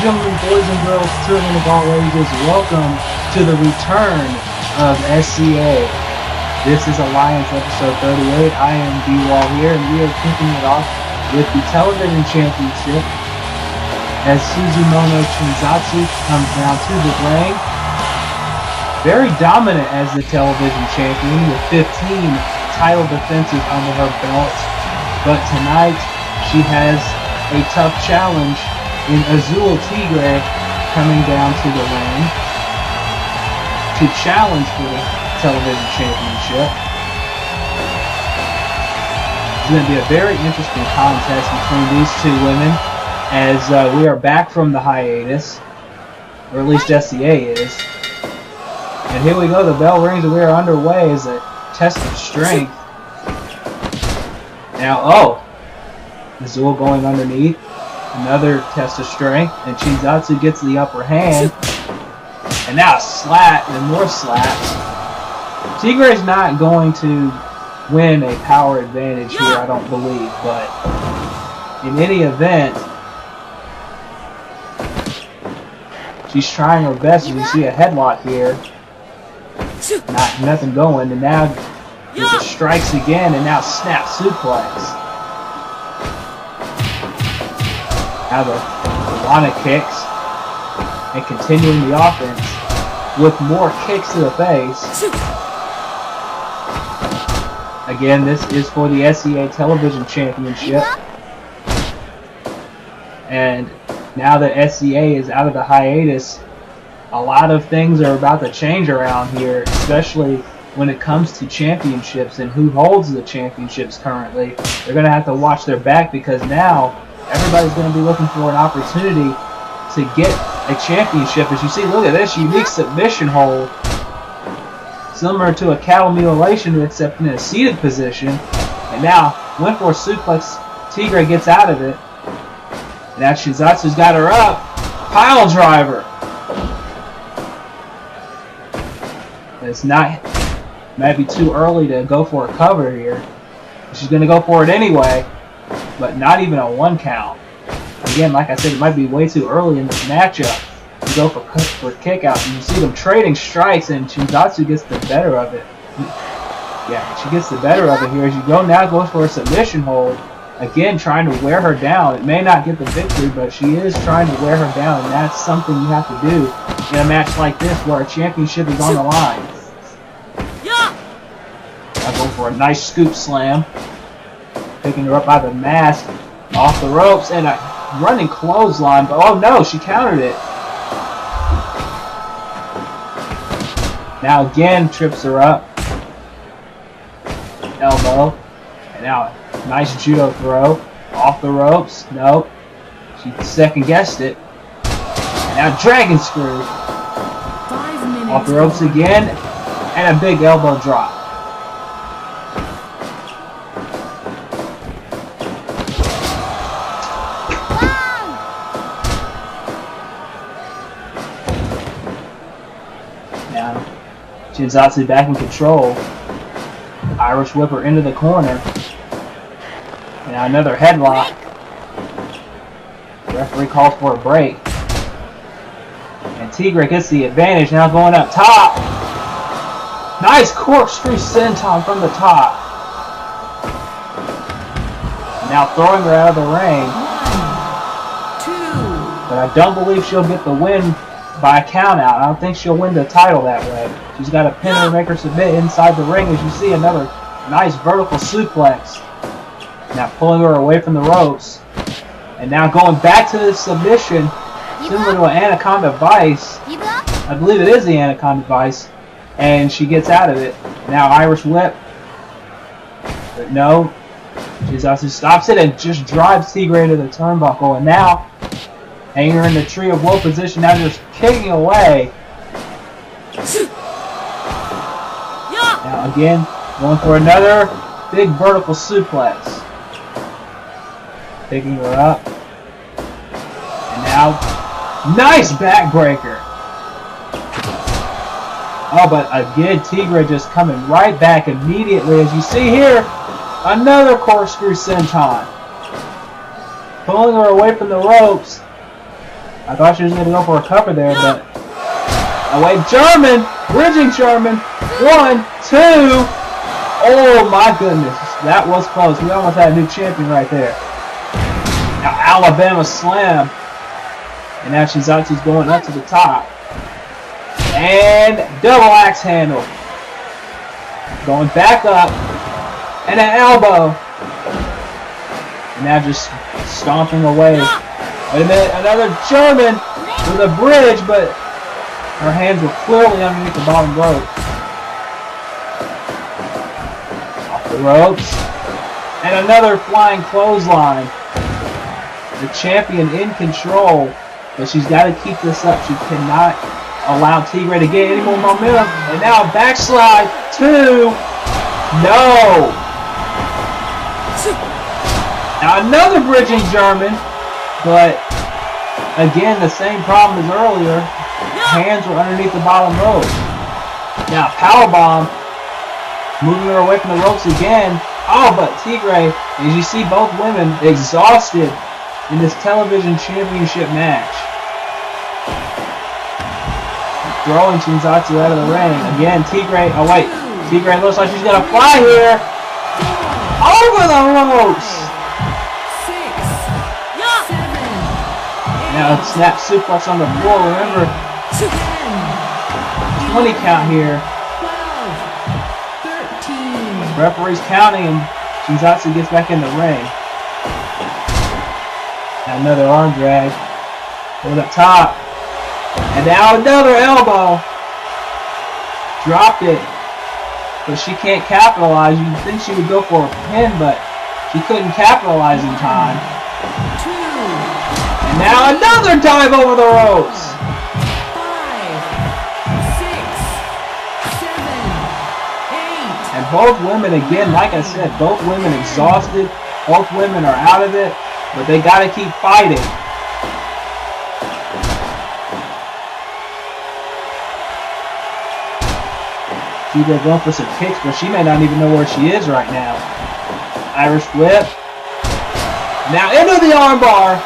and gentlemen, boys and girls, children of all ages, welcome to the return of SCA. This is Alliance episode 38. I am B-Wall here, and we are kicking it off with the television championship as Suzumoto Chinatsu comes down to the ring. Very dominant as the television champion with 15 title defenses under her belt. But tonight, she has a tough challenge in Azul Tigre coming down to the ring to challenge for the television championship. It's going to be a very interesting contest between these two women as we are back from the hiatus, or at least SCA is. And here we go, the bell rings and we are underway as a test of strength. Now, Azul going underneath. Another test of strength, and Chinatsu gets the upper hand. And now a slap, and more slaps. Tigre is not going to win a power advantage here, I don't believe, but in any event, she's trying her best. As you see a headlock here. Nothing going, and now the strikes again, and now snap suplex. Now the Lana kicks and continuing the offense with more kicks to the face. Again, this is for the SCA Television Championship. And now that SCA is out of the hiatus, a lot of things are about to change around here, especially when it comes to championships and who holds the championships currently. They're going to have to watch their back because now everybody's going to be looking for an opportunity to get a championship. As you see, look at this unique submission hold. Similar to a cattle mutilation, except in a seated position. And now, went for a suplex. Tigre gets out of it. And now Chinatsu's got her up. Pile driver. It's not, might be too early to go for a cover here. She's going to go for it anyway. But not even a 1 count. Again, like I said, it might be way too early in this matchup to go for kickouts. And you see them trading strikes, and Chinatsu gets the better of it. Yeah, she gets the better of it here. As you go now, goes for a submission hold. Again, trying to wear her down. It may not get the victory, but she is trying to wear her down, and that's something you have to do in a match like this where a championship is on the line. Now go for a nice scoop slam. Picking her up by the mask, off the ropes, and a running clothesline, but oh no, she countered it. Now again, trips her up. Elbow, and now a nice judo throw, off the ropes, nope. She second guessed it. And now dragon screw. Off the ropes again, and a big elbow drop. Chinatsu back in control. Irish whipper into the corner. And now another headlock. The referee calls for a break. And Tigre gets the advantage, now going up top. Nice corkscrew senton from the top. And now throwing her out of the ring. 1, 2. But I don't believe she'll get the win by a count out. I don't think she'll win the title that way. She's got to pin her and make her submit inside the ring. As you see, another nice vertical suplex. Now pulling her away from the ropes. And now going back to the submission, similar to an Anaconda Vice. I believe it is the Anaconda Vice. And she gets out of it. Now Irish whip. But no. Chinatsu stops it and just drives Tigre into the turnbuckle. And now hanging her in the tree of woe position, now just kicking away. Now again, going for another big vertical suplex. Picking her up. And now, nice backbreaker. Oh, but again, Tigre just coming right back immediately. As you see here, another corkscrew senton. Pulling her away from the ropes. I thought she was going to go for a cover there, but... Oh, wait, German! Bridging German! 1, 2... Oh, my goodness. That was close. We almost had a new champion right there. Now, Alabama slam. And now Chinatsu's going up to the top. And double axe handle. Going back up. And an elbow. And now just stomping away. Wait a minute. Another German with a bridge, but her hands were clearly underneath the bottom rope. Off the ropes. And another flying clothesline. The champion in control. But she's got to keep this up. She cannot allow Tigre to get any more momentum. And now a backslide. 2. No. Now another bridging German. But again, the same problem as earlier. Hands were underneath the bottom rope. Now powerbomb. Moving her away from the ropes again. Oh, but Tigre, as you see both women exhausted in this television championship match. Throwing Chinatsu out of the ring. Again, Tigre. Oh, wait. Tigre looks like she's going to fly here. Over the ropes. 6, 7, 8. Now, a snap suplex on the floor. Remember, 20 count here. 12, 13. Referee's counting, and Chinatsu gets back in the ring. Now, another arm drag. Going up top. And now another elbow. Dropped it. But she can't capitalize. You'd think she would go for a pin, but she couldn't capitalize in time. 2. And now another dive over the ropes. 5, 6, 7, 8. And both women, again, like I said, both women exhausted. Both women are out of it. But they got to keep fighting. Tigre going for some kicks, but she may not even know where she is right now. Irish whip. Now into the armbar.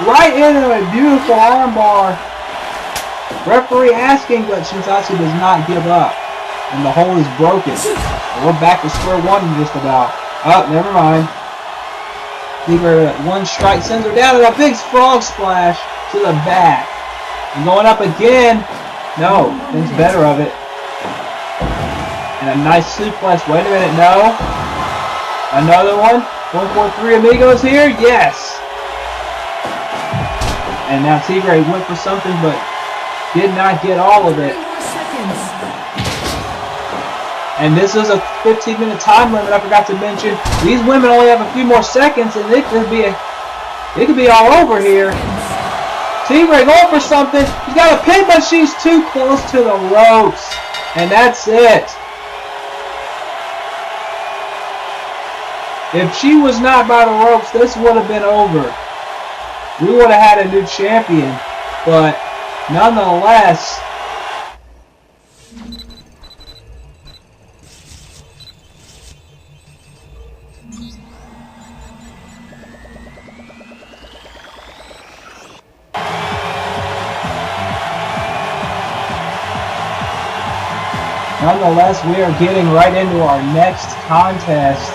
Right into a beautiful armbar. Referee asking, but Chinatsu does not give up. And the hold is broken. We're back to square one just about. Oh, never mind. Tigre, one strike sends her down, and a big frog splash to the back. And going up again. No, thinks better of it. And a nice suplex. Wait a minute, no. Another one. 143 amigos here. Yes. And now Tigre went for something, but did not get all of it. And this is a 15-minute time limit. I forgot to mention. These women only have a few more seconds, and it could be all over here. Tigre going for something. She's got a pin, but she's too close to the ropes. And that's it. If she was not by the ropes, this would have been over. We would have had a new champion. But nonetheless, we are getting right into our next contest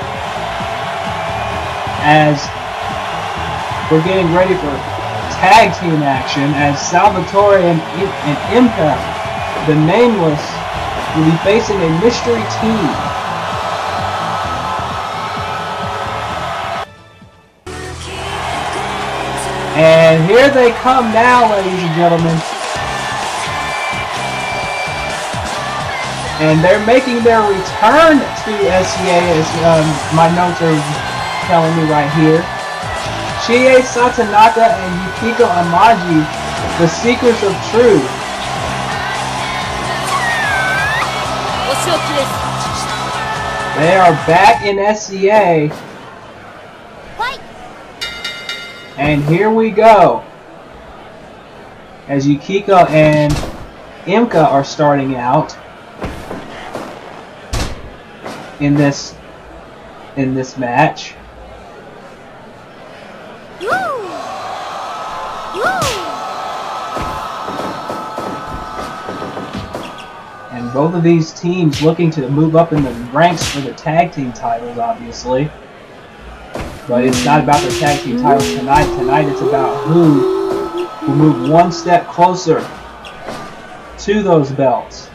as we're getting ready for tag team action as Salvatore and Imca, the Nameless, will be facing a mystery team. And here they come now, ladies and gentlemen. And they're making their return to SCA, as my notes are telling me right here. Chie Satanaka and Yukiko Amaji, the Seekers of Truth. They are back in SCA. And here we go. As Yukiko and Imca are starting out in this match. Both of these teams looking to move up in the ranks for the tag team titles, obviously. But it's not about the tag team titles tonight. Tonight it's about who will move one step closer to those belts.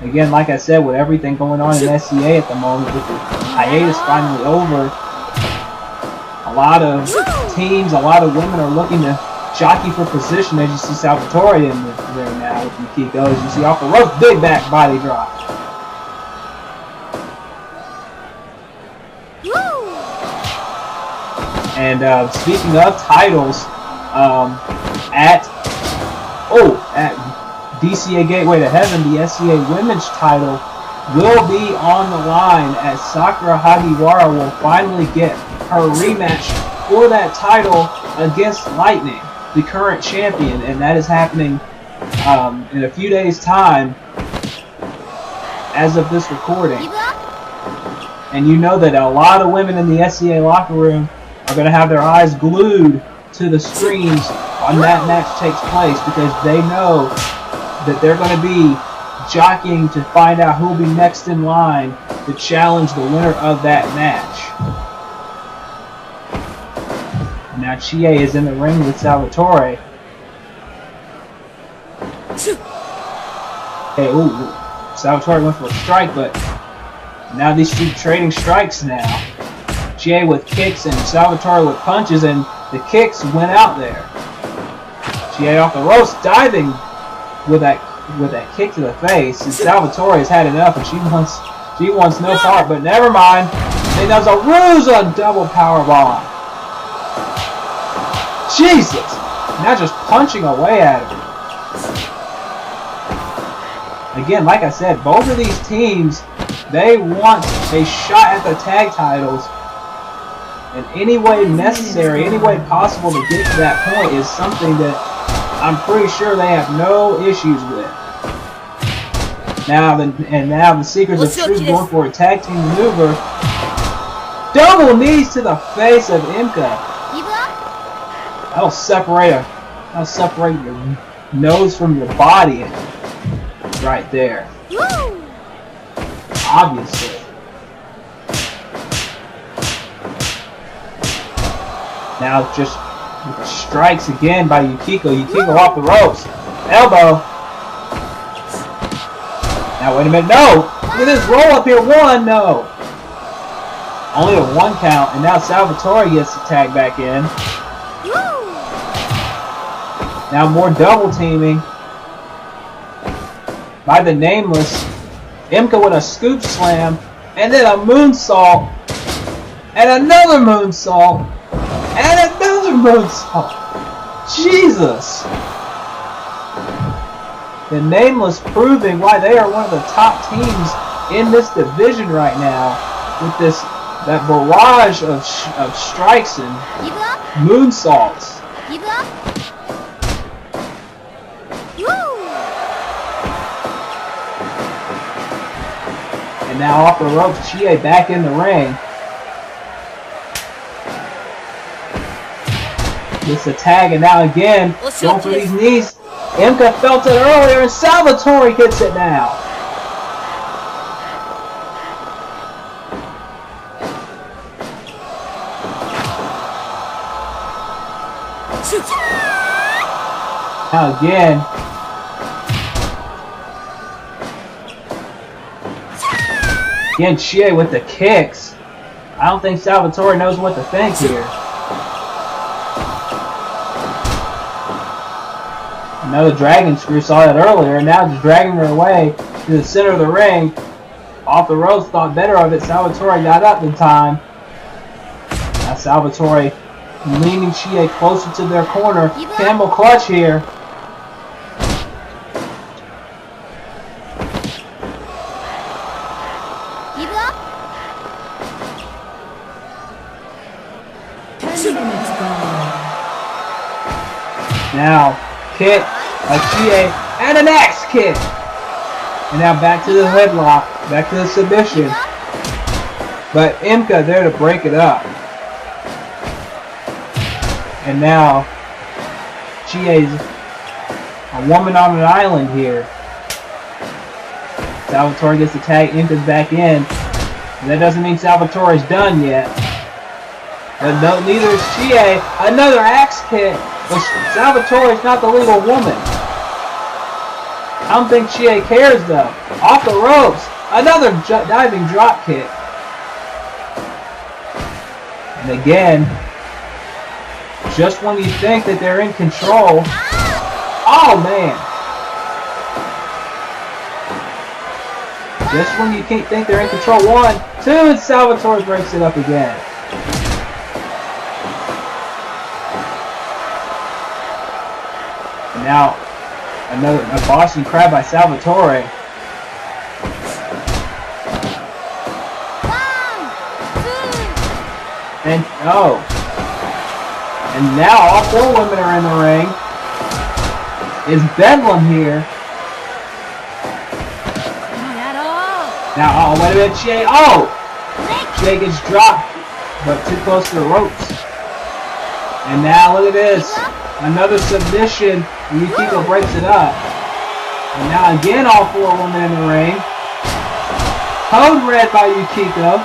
Again, like I said, with everything going on in SCA at the moment, with the hiatus finally over, a lot of teams, a lot of women are looking to jockey for position. As you see Salvatore in the ring now with Yukiko. As you see off the rope, big back body drop. And speaking of titles, at DCA Gateway to Heaven, the SCA Women's title will be on the line as Sakura Hagiwara will finally get her rematch for that title against Lightning, the current champion, and that is happening in a few days' time as of this recording. And you know that a lot of women in the SCA locker room are going to have their eyes glued to the screens when that match takes place, because they know that they're going to be jockeying to find out who will be next in line to challenge the winner of that match. Now Chie is in the ring with Salvatore. Hey, Salvatore went for a strike, but now these two trading strikes now. Chie with kicks and Salvatore with punches, and the kicks went out there. Chie off the ropes, diving with that kick to the face. And Salvatore has had enough, and she wants no part. But never mind. He does a Ruza double power bomb. Jesus! Now just punching away at her. Again, like I said, both of these teams, they want a shot at the tag titles. And any way necessary, any way possible to get to that point is something that I'm pretty sure they have no issues with. Now the Secrets of Truth going for a tag team maneuver. Double knees to the face of Imca. That'll separate your nose from your body right there. Obviously. Now just with the strikes again by Yukiko. Yukiko off the ropes. Elbow. Now wait a minute. No! Look at this roll up here. One. No. Only a one count. And now Salvatore gets the tag back in. Now more double teaming by the Nameless. Imca with a scoop slam. And then a moonsault. And another moonsault. And another moonsault. Jesus. The Nameless proving why they are one of the top teams in this division right now, with that barrage of strikes and moonsaults. And now off the ropes, Chie back in the ring. Gets a tag, and now again, going for these knees. Imca felt it earlier, and Salvatore gets it now. Now again. Again, Chie with the kicks. I don't think Salvatore knows what to think here. Another dragon screw, saw that earlier, and now just dragging her away to the center of the ring. Off the ropes, thought better of it. Salvatore got up in time. Now Salvatore leaning Chie closer to their corner. Camel clutch here. Now, kick, a Chie, and an axe kick. And now back to the headlock, back to the submission. But Imca there to break it up. And now, Chie's a woman on an island here. Salvatore gets the tag, Imca's back in. That doesn't mean Salvatore's done yet. But no, neither is Chie. Another axe kick. But Salvatore's not the legal woman. I don't think Chie cares though. Off the ropes. Another diving drop kick. And again, just when you think that they're in control. Oh man. Just when you can't think they're in control. 1, 2, and Salvatore breaks it up again. And now, a Boston Crab by Salvatore. And and now all 4 women are in the ring. Is Bedlam here? Now, oh, wait a minute, Chie. Oh! Chie gets dropped, but too close to the ropes. And now, look at this. Another submission. Yukiko breaks it up. And now, again, all 4 women in the ring. Code red by Yukiko.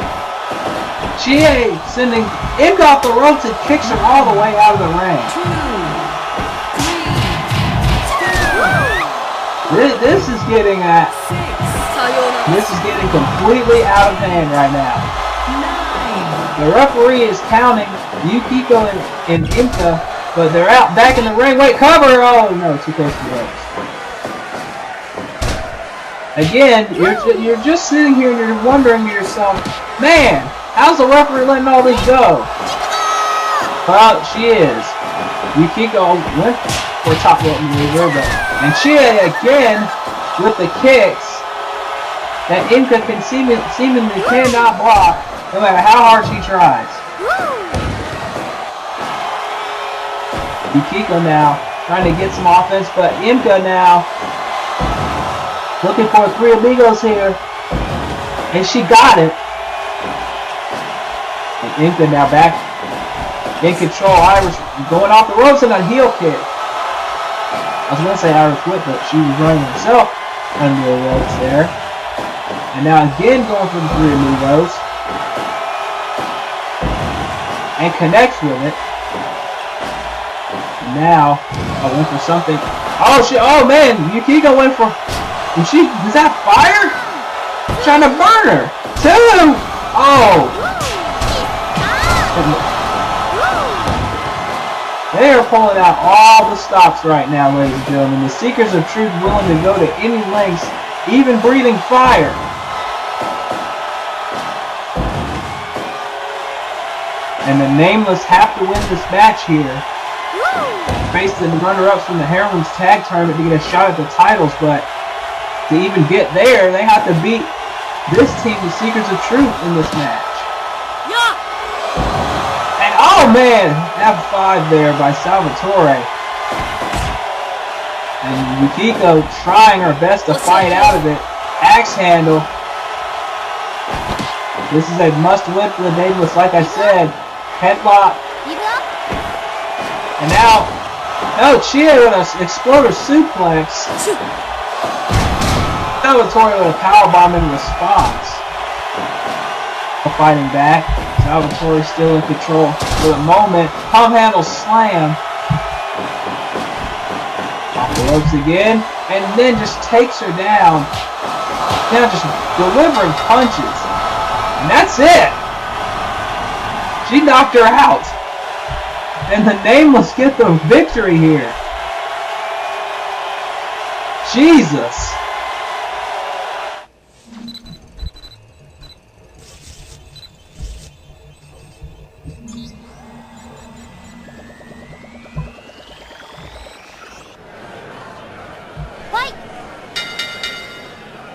Chie sending Imca off the ropes and kicks her all the way out of the ring. 2, 3, this is getting at. This is getting completely out of hand right now. 9. The referee is counting Yukiko and Imca, but they're out back in the ring. Wait, cover! Oh no, too close to the ropes. Again, you're just sitting here and you're wondering to yourself, man, how's the referee letting all these go? Well, she is. Yukiko went for a top rope maneuver, and Chie again with the kicks that Imca can seemingly cannot block, no matter how hard she tries. Yukiko now trying to get some offense, but Imca now looking for 3 amigos here, and she got it. And Imca now back in control. Irish going off the ropes and a heel kick. I was going to say Irish whip, but she was running herself under the ropes there. And now again going for the 3 amigos. And connects with it. And now I went for something. Oh shit! Oh man! Yukiko went for. Was that fire? Trying to burn her. 2. Oh. They are pulling out all the stops right now, ladies and gentlemen. The Seekers of Truth willing to go to any lengths, even breathing fire. And the Nameless have to win this match here. Face the runner-ups from the Heroines Tag Tournament to get a shot at the titles, but to even get there, they have to beat this team, the Seekers of Truth, in this match. And oh man, F5 there by Salvatore. And Yukiko trying her best to fight out of it. Axe handle. This is a must-win for the Nameless, like I said. Headlock. And now, no, Chie with an exploder suplex. Salvatore with a powerbomb in response. Fighting back. Salvatore still in control for the moment. Pump handle slam. Off the ropes again. And then just takes her down. Now just delivering punches. And that's it. She knocked her out. And the Nameless get the victory here. Jesus.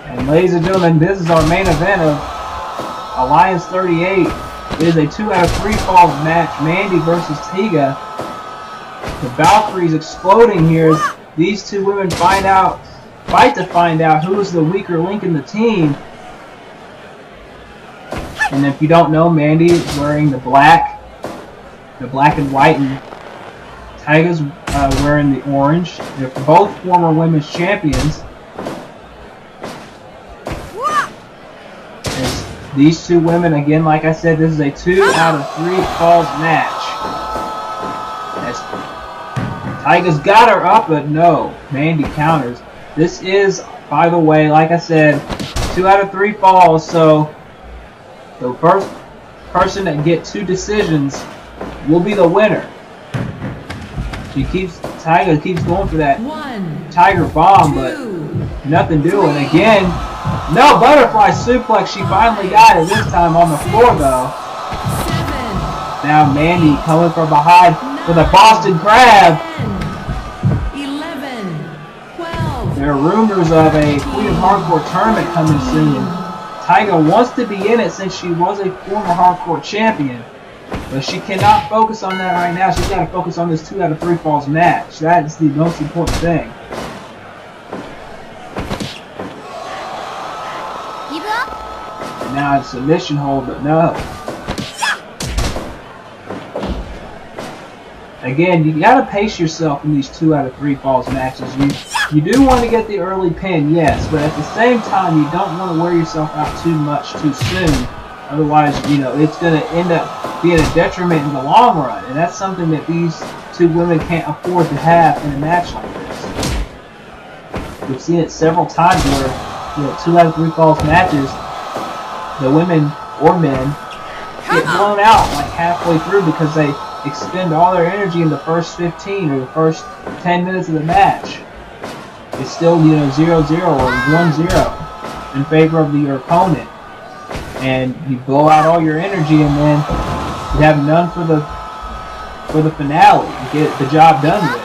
And ladies and gentlemen, this is our main event of Alliance 38. It is a 2 out of 3 fall match. Mandy versus Tigre. The Valkyries exploding here as these 2 women fight to find out who is the weaker link in the team. And if you don't know, Mandy is wearing the black and white, and Taiga's wearing the orange. They're both former women's champions. These two women, again, like I said, this is a 2 out of 3 falls match. As Taiga's got her up, but no. Mandy counters. This is, by the way, like I said, 2 out of 3 falls, so the first person that gets 2 decisions will be the winner. Taiga keeps going for that Tiger bomb, but nothing doing. Again, no butterfly suplex. She finally got it this time on the floor, though. Now Mandy coming from behind with a Boston Crab. 11, 12. There are rumors of a Queen of Hardcore tournament coming soon. Taiga wants to be in it since she was a former Hardcore champion. But she cannot focus on that right now. She's got to focus on this 2 out of 3 falls match. That is the most important thing. And now it's submission hold, but no. Again, you got to pace yourself in these 2 out of 3 falls matches. You do want to get the early pin, yes, but at the same time, you don't want to wear yourself out too much too soon. Otherwise, it's going to end up being a detriment in the long run, and that's something that these 2 women can't afford to have in a match like this. We've seen it several times where, 2 out of 3 falls matches, the women or men get blown out like halfway through because they expend all their energy in the first 15 or the first 10 minutes of the match. It's still, 0-0 or 1-0 in favor of your opponent. And you blow out all your energy, and then you have none for the finale. You get the job done with.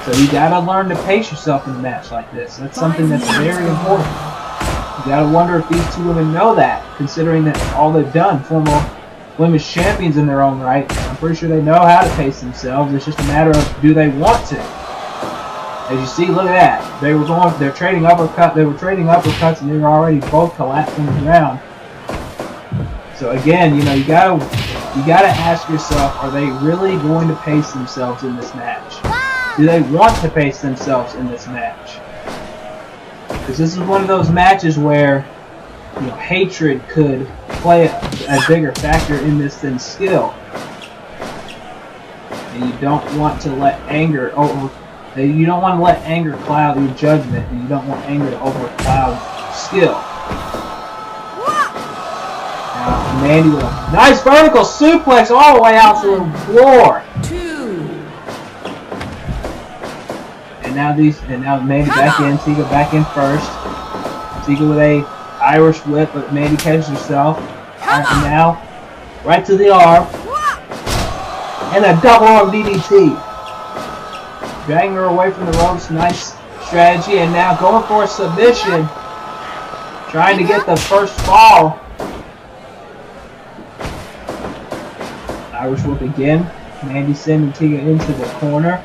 So you gotta learn to pace yourself in a match like this. That's something that's very important. You gotta wonder if these 2 women know that, considering that all they've done, former women's champions in their own right. I'm pretty sure they know how to pace themselves. It's just a matter of, do they want to? As you see, look at that. They're trading uppercuts. They were trading uppercuts, and they were already both collapsing on the ground. So again, you gotta ask yourself: are they really going to pace themselves in this match? Do they want to pace themselves in this match? Because this is one of those matches where hatred could play a bigger factor in this than skill, and you don't want to let anger cloud your judgment, and you don't want anger to overcloud skill. Now, Mandy with a nice vertical suplex all the way out to the floor. 2. And now Mandy back in, Tigre back in first. Tigre with a Irish whip, but Mandy catches herself. And now, right to the arm. And a double arm DDT. Dragging her away from the ropes, nice strategy, and now going for a submission. Trying to get the first fall. Irish whip again. Mandy sending Tigre into the corner.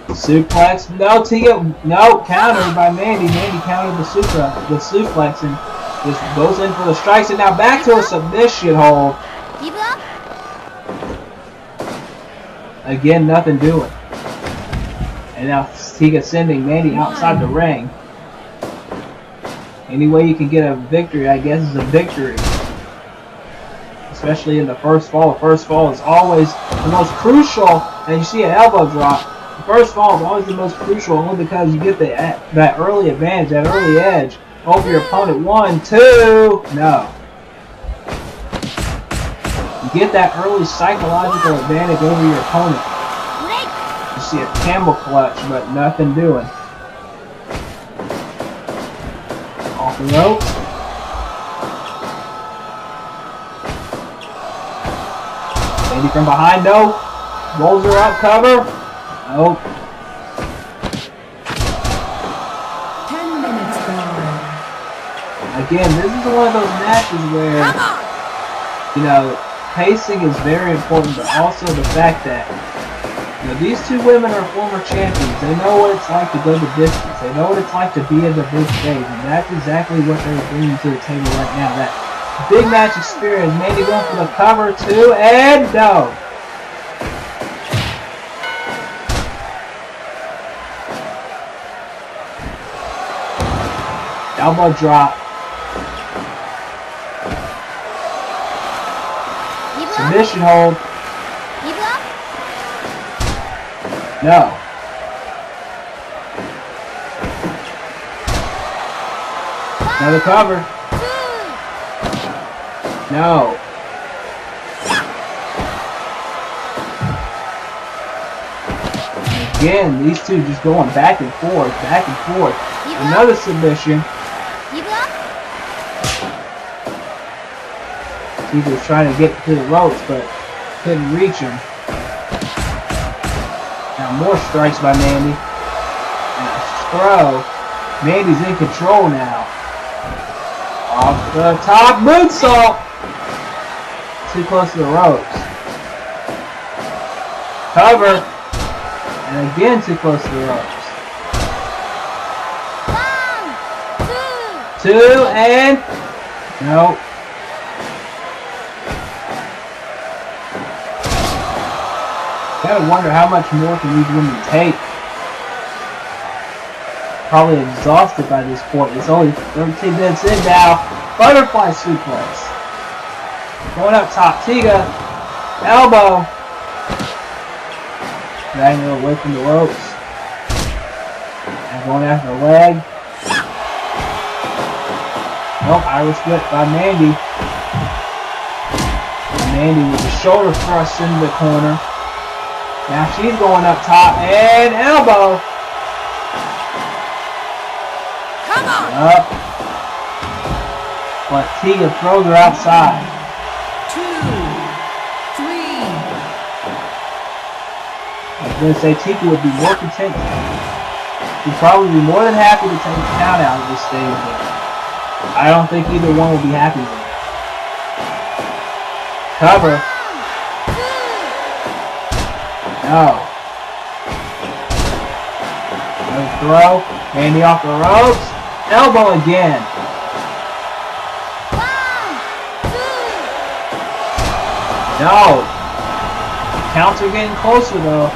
Suplex. No, Tigre. No, countered by Mandy. Mandy countered the suplex and just goes in for the strikes. And now back to a submission hold. Again, nothing doing. And now Tigre sending Mandy outside the ring. Any way you can get a victory, I guess, is a victory. Especially in the first fall. The first fall is always the most crucial. And you see an elbow drop. The first fall is always the most crucial, only because you get that early advantage, that early edge over your opponent. 1, 2, no. You get that early psychological advantage over your opponent. You see a camel clutch, but nothing doing. Off the rope. Mandy from behind, no. Rolls her out, cover. Nope. 10 minutes gone. Again, this is one of those matches where, pacing is very important, but also the fact that, these 2 women are former champions. They know what it's like to go the distance. They know what it's like to be in the big stage, and that's exactly what they're bringing to the table right now. That big match experience. Mandy going for the cover, 2, and no. Elbow drop. Submission hold. Give up. No. Another cover. 2. No. Again, these two just going back and forth, back and forth. Another submission. Give up. He was trying to get to the ropes, but couldn't reach him. Now more strikes by Mandy. And a throw. Mandy's in control now. Off the top, moonsault. Too close to the ropes. Cover. And again too close to the ropes. 1, 2. 2 and no. Gotta wonder how much more can these women take. Probably exhausted by this point. It's only 13 minutes in now. Butterfly suplex. Going up top. Tigre. Elbow. Dragging her away from the ropes. And going after the leg. Nope, Irish whip by Mandy. And Mandy with the shoulder thrust into the corner. Now she's going up top and elbow. Come on. Up. But Tigre throws her outside. 2, 3. I was going to say Tigre would be more content. She'd probably be more than happy to take a count out of this stage, but I don't think either one will be happy with it. Cover. 2. No. Another throw. Mandy off the ropes. Elbow again. 1, 2. No. Counts are getting closer though.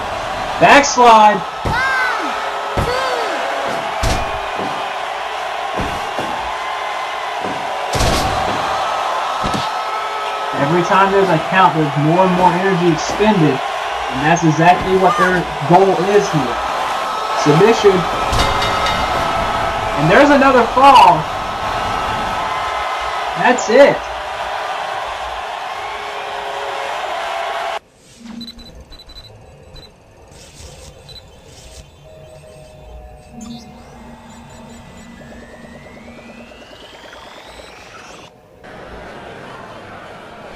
Backslide. 1, 2. Every time there's a count, there's more and more energy expended. And that's exactly what their goal is here. Submission. And there's another fall. That's it.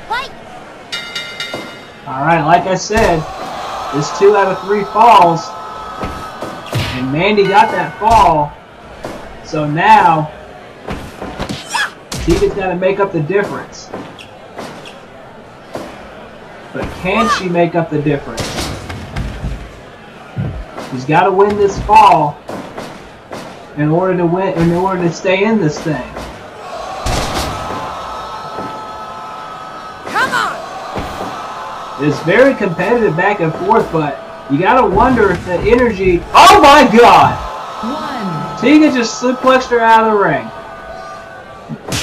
Fight. Alright, like I said, there's 2 out of 3 falls. And Mandy got that fall. So now, Tigre's got to make up the difference. But can she make up the difference? She's got to win this fall in order to win, in order to stay in this thing. Come on. It's very competitive back and forth, but you got to wonder if the energy. Oh my God! 1. Tigre just suplexed her out of the ring,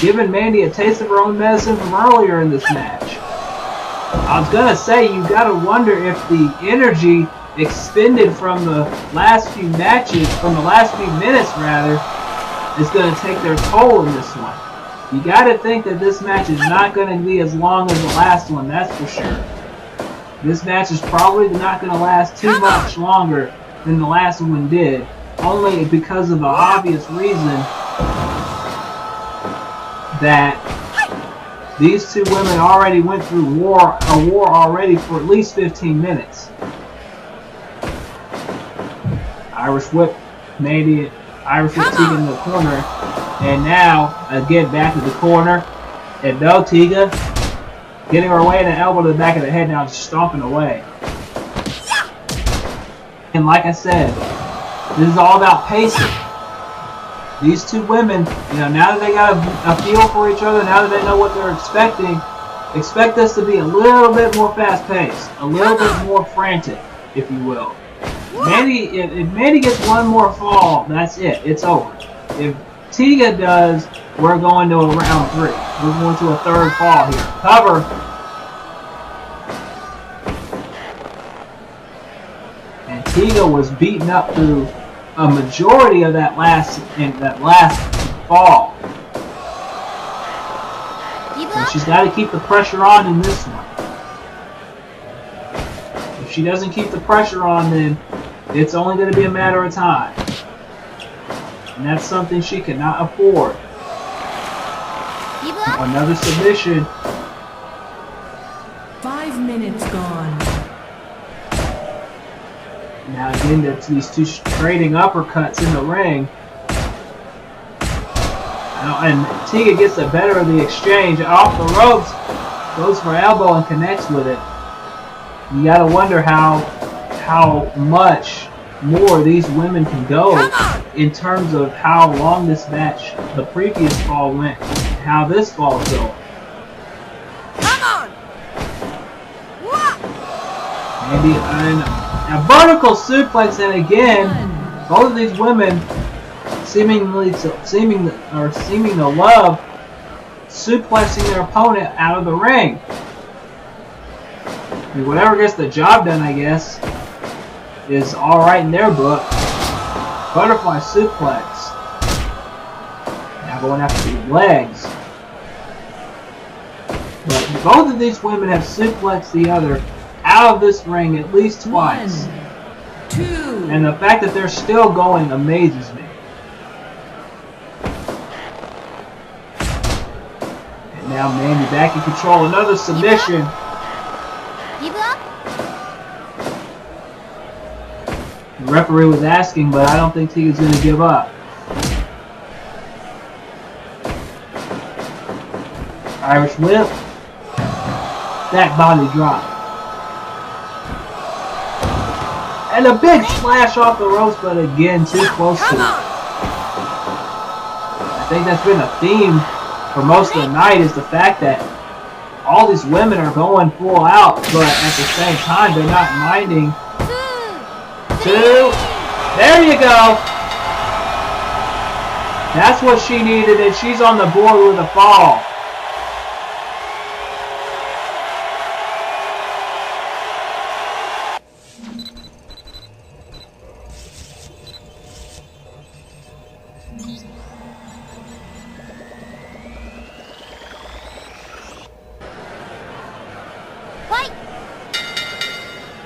giving Mandy a taste of her own medicine from earlier in this match. I was gonna say, you gotta wonder if the energy expended from the last few matches, from the last few minutes rather, is gonna take their toll in this one. You gotta think that this match is not gonna be as long as the last one, that's for sure. This match is probably not gonna last too much longer than the last one did. Only because of the obvious reason that these 2 women already went through a war already for at least 15 minutes. Irish whip, maybe Irish whip Tigre in the corner, and now again back to the corner, and no, Tigre getting her away and an elbow to the back of the head, now just stomping away. And like I said, this is all about pacing. These 2 women, you know, now that they got a feel for each other, now that they know what they're expecting, expect us to be a little bit more fast-paced, a little bit more frantic, if you will. Mandy, if Mandy gets one more fall, that's it. It's over. If Tigre does, we're going to a round 3. We're going to a 3rd fall here. Cover. Tigre was beaten up through a majority of that last fall. And she's got to keep the pressure on in this one. If she doesn't keep the pressure on, then it's only going to be a matter of time. And that's something she cannot afford. Another submission. 5 minutes gone. Now again, that's these two trading uppercuts in the ring. And Tigre gets the better of the exchange. Off the ropes, goes for elbow and connects with it. You gotta wonder how much more these women can go in terms of how long this match, the previous fall went, and how this fall is going. Mandy and a vertical suplex, and again, both of these women seeming to love suplexing their opponent out of the ring. I mean, whatever gets the job done, I guess, is all right in their book. Butterfly suplex. Now going after the legs. But both of these women have suplexed the other out of this ring at least twice. 1, 2. And the fact that they're still going amazes me. And now Mandy back in control. Another submission. Give up? The referee was asking, but I don't think Tigre's going to give up. Irish whip. Back body drop. And a big splash off the ropes, but again, too close to it. I think that's been a theme for most of the night, is the fact that all these women are going full out, but at the same time, they're not minding. 2. There you go. That's what she needed, and she's on the board with a fall.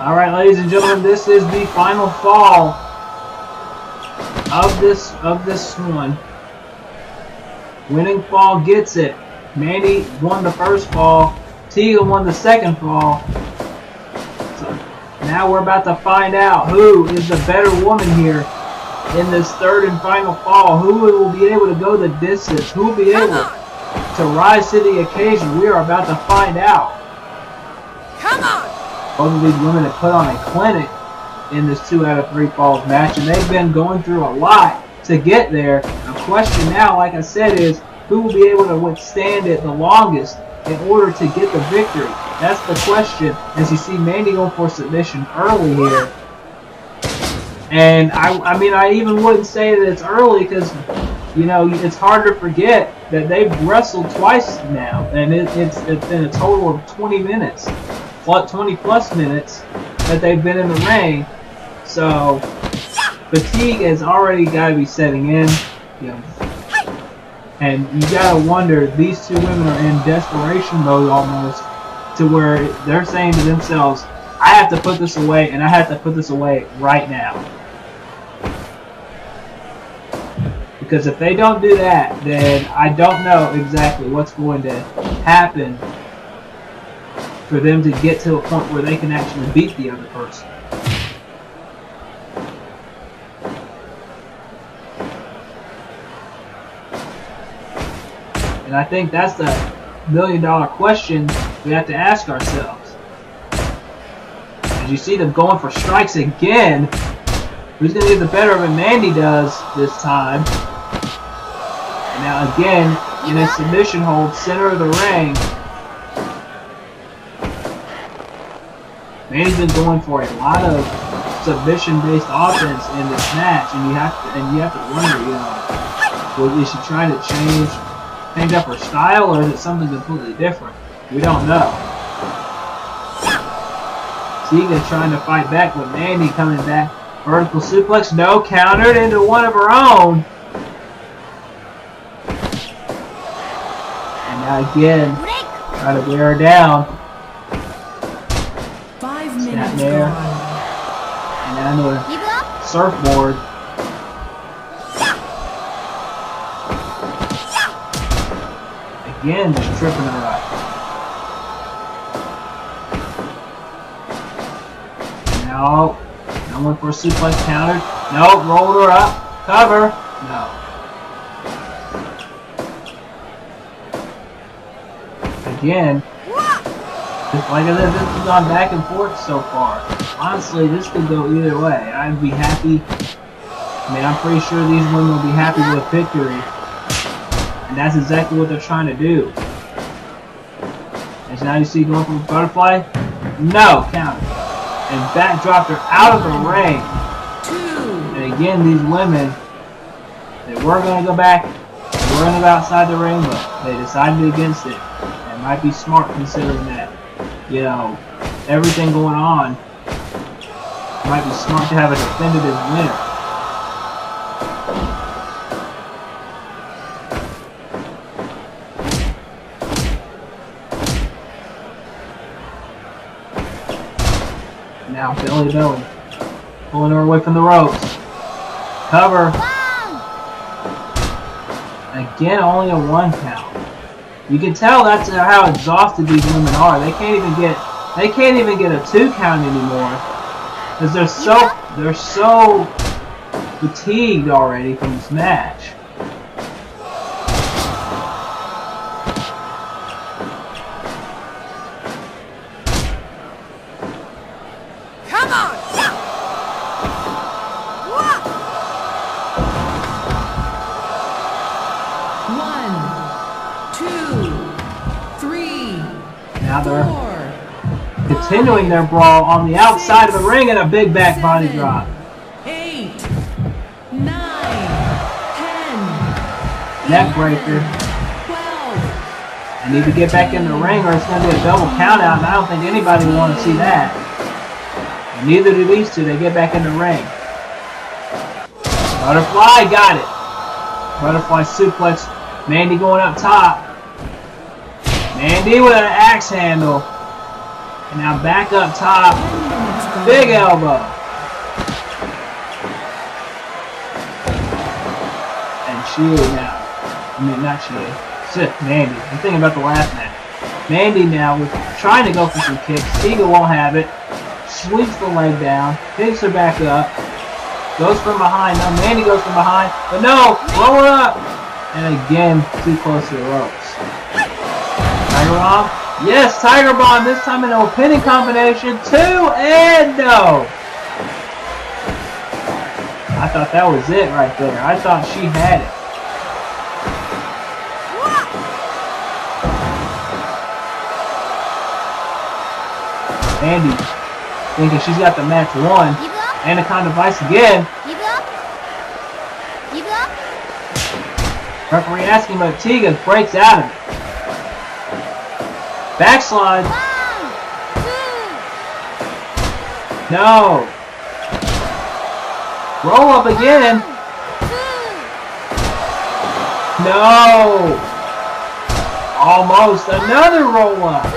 Alright, ladies and gentlemen, this is the final fall of this one. Winning fall gets it. Mandy won the first fall. Tigre won the second fall. So now we're about to find out who is the better woman here in this third and final fall. Who will be able to go the distance? Who will be able to rise to the occasion? We are about to find out. Come on! Both of these women have put on a clinic in this 2 out of 3 falls match, and they've been going through a lot to get there. The question now, like I said, is who will be able to withstand it the longest in order to get the victory? That's the question, as you see Mandy going for submission early here. And I mean, I even wouldn't say that it's early, because, you know, it's hard to forget that they've wrestled twice now, and it's been a total of 20 minutes. 20 plus minutes that they've been in the ring, so fatigue has already got to be setting in, you know, and you gotta wonder, these two women are in desperation mode almost, to where they're saying to themselves, I have to put this away, and I have to put this away right now, because if they don't do that, then I don't know exactly what's going to happen for them to get to a point where they can actually beat the other person. And I think that's the million-dollar question we have to ask ourselves. As you see them going for strikes again, who's going to get the better of it? Mandy does this time. And now again, in a submission hold, center of the ring. Mandy's been going for a lot of submission-based offense in this match, and you have to wonder, you know, is she trying to change up her style, or is it something completely different? We don't know. Tigre trying to fight back, but Mandy coming back Vertical suplex, no, countered into one of her own. And now again, try to wear her down. 5 Snap minutes there. gone. And now into a surfboard. Again, just tripping her up. No. I went for a suplex counter. No, rolled her up. Cover. No. Again. Like I said, this has gone back and forth so far. Honestly, this could go either way. I'd be happy. I mean, I'm pretty sure these women will be happy with victory. And that's exactly what they're trying to do. As now you see going for a butterfly. No, counter. And back dropped her out of the ring. And again, these women, they were going to go back, they were going to go outside the ring, but they decided against it. It might be smart considering that, you know, everything going on. It might be smart to have a definitive winner. Now belly to belly, pulling her away from the ropes. Cover. Again, only a 1 count. You can tell that's how exhausted these women are. They can't even get a 2 count anymore because they're so fatigued already from this match. Now they're continuing their brawl on the outside of the ring and a big back body drop. 8, 9, 10, Neck breaker. 12. They need to get back in the ring or it's going to be a double count out, and I don't think anybody will want to see that. And neither do these two. They get back in the ring. Butterfly, got it. Butterfly suplex. Mandy going up top. Mandy with an axe handle. And now back up top. Big elbow. And she is now. I mean, not she is. Mandy. I'm thinking about the last match. Mandy now was trying to go for some kicks. Tigre won't have it. Sweeps the leg down. Picks her back up. Goes from behind. Now Mandy goes from behind. But no! Roll her up! And again, too close to the ropes. Tiger Bomb? Yes, Tiger Bomb, this time in a pinning combination. 2 and no! I thought that was it right there. I thought she had it. Mandy thinking she's got the match won. Anaconda Vice again. Referee asking, but Tigre breaks out of it. Backslide. 1, 2. No. Roll up again. 1, 2. No. Almost another roll up. 2.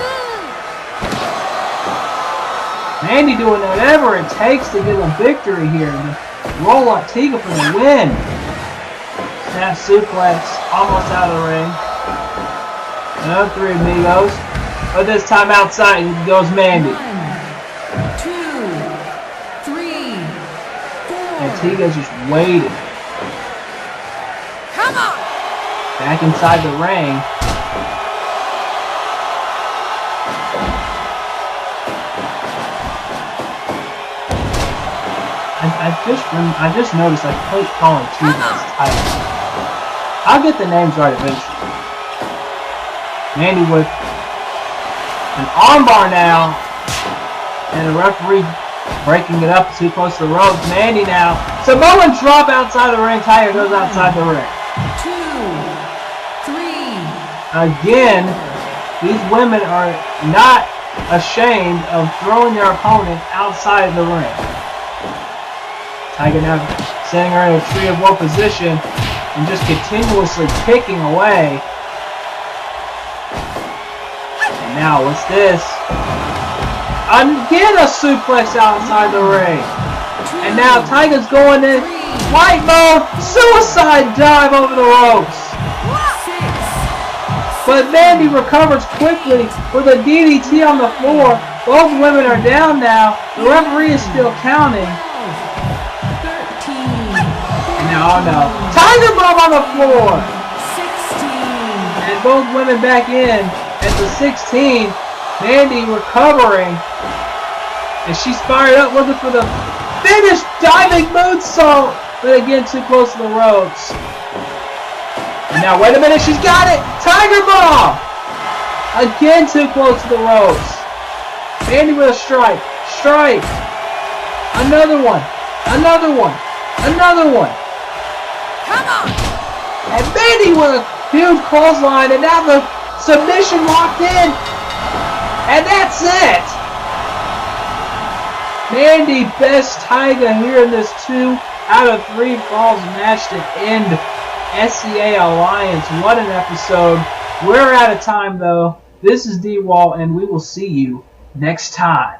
Mandy doing whatever it takes to get a victory here. Roll up Tigre for the win. Snap suplex, almost out of the ring. Another 3 amigos. But this time outside goes Mandy. 1, 2, 3, 4. And Tigre's just waiting. Come on! Back inside the ring. I just noticed I keep calling Tigre Tigre. I'll get the names right eventually. Mandy with an armbar now, and the referee breaking it up too close to the ropes. Mandy now, Samoan drop outside the ring. Tiger goes outside the ring. 2, 3. Again, these women are not ashamed of throwing their opponent outside of the ring. Taiga now setting her in a tree of woe position and just continuously kicking away. And now, what's this? Again, a suplex outside the ring. And now Taiga's going in fight mode, suicide dive over the ropes. But Mandy recovers quickly with a DDT on the floor. Both women are down now. The referee is still counting. 13. And now, oh no. Tiger Bomb on the floor! 16. And both women back in at the 16. Mandy recovering. And she's fired up looking for the finish diving moonsault. But again, too close to the ropes. And now, wait a minute, she's got it! Tiger Bomb! Again, too close to the ropes. Mandy with a strike. Strike. Another one. Another one. Another one. Come on. And Mandy with a huge clothesline. And now the submission locked in. And that's it. Mandy best Taiga here in this 2 out of 3 falls match to end SCA Alliance. What an episode. We're out of time though. This is D-Wall and we will see you next time.